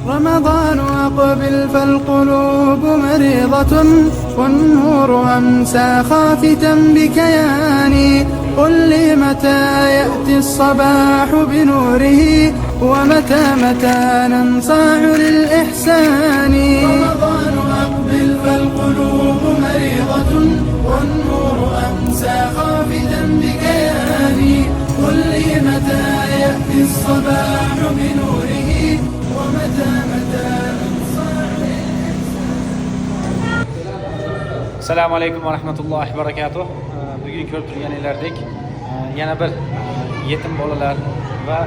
رمضان أقبل فالقلوب مريضة والنور أمسى خافتا بكياني قل لي متى يأتي الصباح بنوره ومتى ننصاع للإحسان رمضان أقبل فالقلوب مريضة والنور أمسى خافتا بكياني قل لي متى يأتي الصباح بنوره Assalomu alaykum va rahmatullohi va barakatuh. Bugun ko'rib turganingizdek, yana bir yetim bolalar va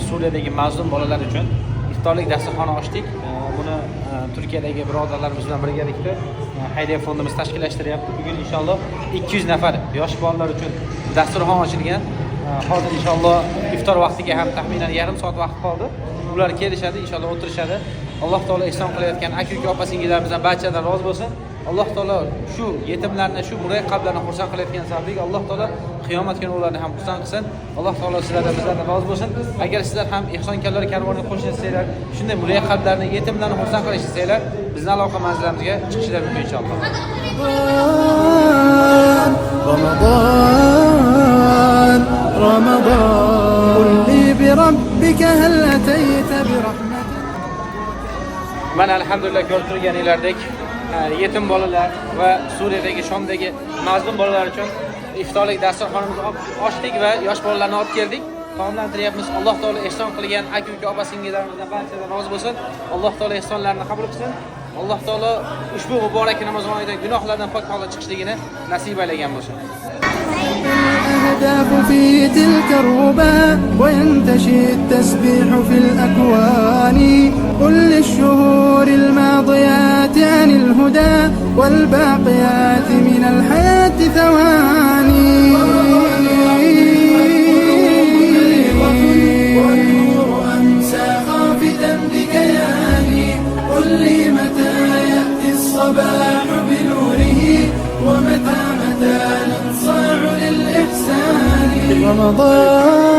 Suriyadagi mazlum bolalar uchun iftorlik dasturxoni ochdik. Buni Turkiyadagi birodarlarimiz bilan birgalikda Hayriya fondimiz tashkillashtiryapti. Bugun inshaalloh 200 nafar yosh bolalar uchun dasturxon ochilgan. Hozir inshaalloh iftor vaqtiga ham taxminan yarim soat vaqt qoldi. Ular kelishadi, inshaalloh o'tirishadi. Alloh taolo ihson qilayotgan aka-uka opa-singillarimiz barchadan rozi bo'lsin. Alloh taolo shu yetimlarni, shu muray qalblarni xursand qilayotgan sababli Alloh taolo qiyomat kuni ularni ham xursand qilsin. Alloh taolo sizlardan bizlardan rozi bo'lsin. Agar sizlar ham ihsonkorlar karvoniga qo'shilsanglar, shunday muray qalblarni, yetimlarni xursand qilishsanglar, bizning aloqa manzilimizga chiqishlar mumkin inshaalloh. رمضان قل لي بربك هل أتيت برحمة. Mana alhamdulillah ko'rib turganingizdek, yetim bolalar va Suriyadagi, Shomdagi mazlum bolalar uchun iftorlik dasturxonimizni ochdik va yosh bolalarni olib keldik. Taomlantiryapmiz. Alloh taolo ihson qilgan aka-uka opa-singillarimizdan barchadan rozi bo'lsin. Alloh taolo ihsonlarini qabul qilsin. Alloh taolo ushbu muborak Ramazon oyida gunohlardan pok holda chiqishligini nasib aylagan bo'lsin. أهداف في تلك الربا وينتشي التسبيح في الأكوان قل للشهور الماضيات عن الهدى والباقيات من الحياة ثواني والنور أمسى خافتا بكياني قل لي متى يأتي الصباح بنوره ومتى ننصاع للإحسان رمضان